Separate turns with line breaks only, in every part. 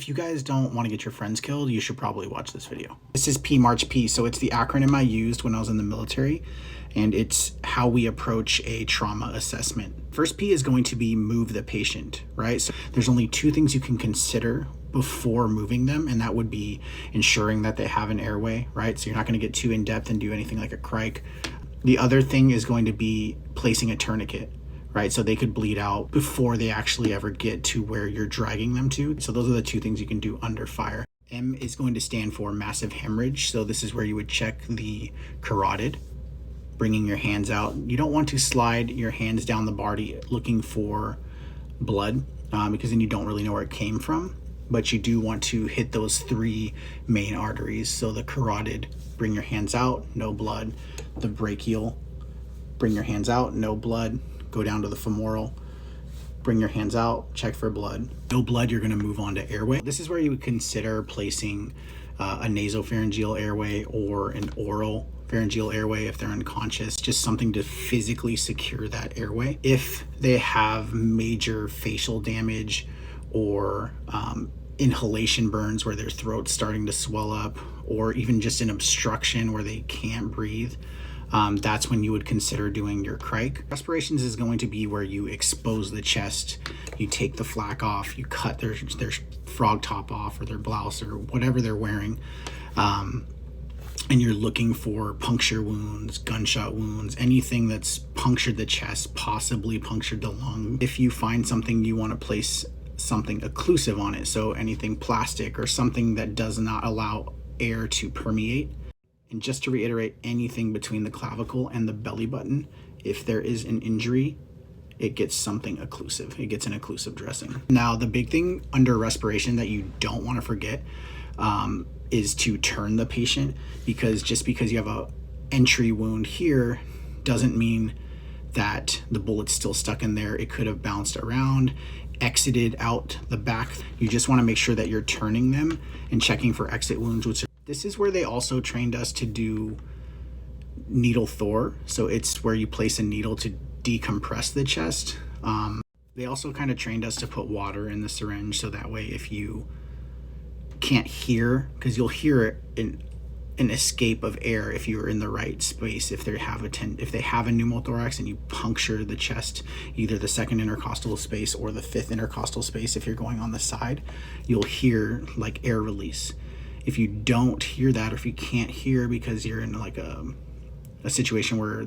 If you guys don't want to get your friends killed, you should probably watch this video. This is PMARCHP, so it's the acronym I used when I was in the military, and it's how we approach a trauma assessment. First P is going to be move the patient, right? So there's only two things you can consider before moving them, and that would be ensuring that they have an airway, right? So you're not going to get too in depth and do anything like a crike. The other thing is going to be placing a tourniquet, right? So they could bleed out before they actually ever get to where you're dragging them to. So those are the two things you can do under fire. M is going to stand for massive hemorrhage. So this is where you would check the carotid, bringing your hands out. You don't want to slide your hands down the body looking for blood because then you don't really know where it came from. But you do want to hit those three main arteries. So the carotid, bring your hands out, no blood. The brachial, bring your hands out, no blood. Go down to the femoral, bring your hands out, check for blood. No blood, you're gonna move on to airway. This is where you would consider placing a nasopharyngeal airway or an oral pharyngeal airway if they're unconscious, just something to physically secure that airway. If they have major facial damage or inhalation burns where their throat's starting to swell up, or even just an obstruction where they can't breathe, that's when you would consider doing your crike. Respirations is going to be where you expose the chest, you take the flak off, you cut their frog top off or their blouse or whatever they're wearing, and you're looking for puncture wounds, gunshot wounds, anything that's punctured the chest, possibly punctured the lung. If you find something, you want to place something occlusive on it, so anything plastic or something that does not allow air to permeate. And just to reiterate, anything between the clavicle and the belly button, if there is an injury, it gets something occlusive. It gets an occlusive dressing. Now, the big thing under respiration that you don't want to forget is to turn the patient, because just because you have a entry wound here doesn't mean that the bullet's still stuck in there. It could have bounced around, exited out the back. You just want to make sure that you're turning them and checking for exit wounds, which this is where they also trained us to do needle Thor. So it's where you place a needle to decompress the chest. They also kind of trained us to put water in the syringe, so that way if you can't hear, because you'll hear an escape of air if you're in the right space. If they have a pneumothorax and you puncture the chest, either the second intercostal space or the fifth intercostal space, if you're going on the side, you'll hear like air release. If you don't hear that, or if you can't hear because you're in like a situation where,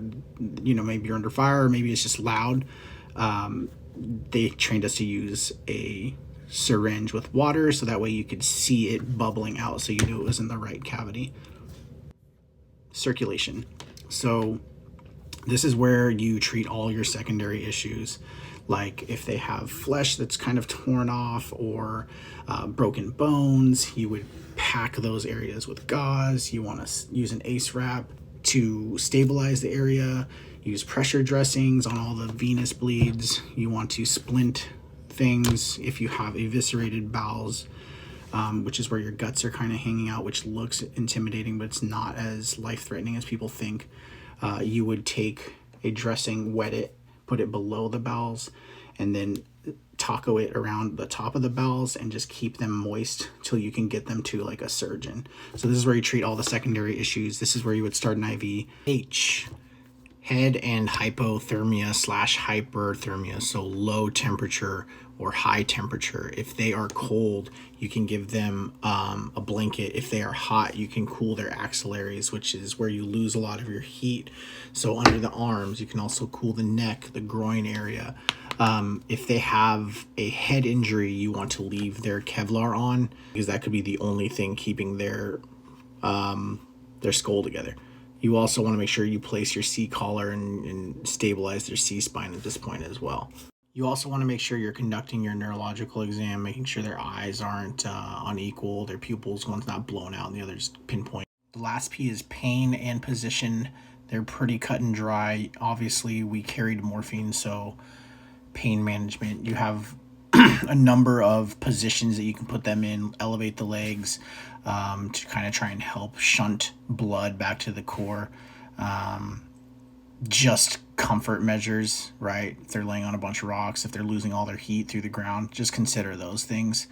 you know, maybe you're under fire or maybe it's just loud, they trained us to use a syringe with water, so that way you could see it bubbling out, so you knew it was in the right cavity. Circulation. So this is where you treat all your secondary issues, like if they have flesh that's kind of torn off or broken bones, you would pack those areas with gauze. You want to use an ACE wrap to stabilize the area. Use pressure dressings on all the venous bleeds. You want to splint things if you have eviscerated bowels, which is where your guts are kind of hanging out, which looks intimidating, but it's not as life-threatening as people think. You would take a dressing, wet it, put it below the bowels, and then taco it around the top of the bowels and just keep them moist till you can get them to like a surgeon. So this is where you treat all the secondary issues. This is where you would start an IV. H, head and hypothermia / hyperthermia, so low temperature or high temperature. If they are cold, you can give them a blanket. If they are hot, you can cool their axillaries, which is where you lose a lot of your heat. So under the arms, you can also cool the neck, the groin area. If they have a head injury, you want to leave their Kevlar on, because that could be the only thing keeping their skull together. You also want to make sure you place your C-collar and stabilize their C-spine at this point as well. You also want to make sure you're conducting your neurological exam, making sure their eyes aren't unequal, their pupils, one's not blown out and the other's pinpoint. The last P is pain and position. They're pretty cut and dry. Obviously, we carried morphine, so pain management. You have a number of positions that you can put them in, elevate the legs to kind of try and help shunt blood back to the core. Just comfort measures, right? If they're laying on a bunch of rocks, if they're losing all their heat through the ground, just consider those things.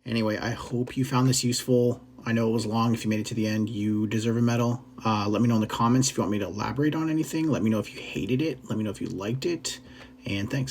Anyway, I hope you found this useful. I know it was long. If you made it to the end, you deserve a medal. Let me know in the comments if you want me to elaborate on anything. Let me know if you hated it. Let me know if you liked it. And thanks.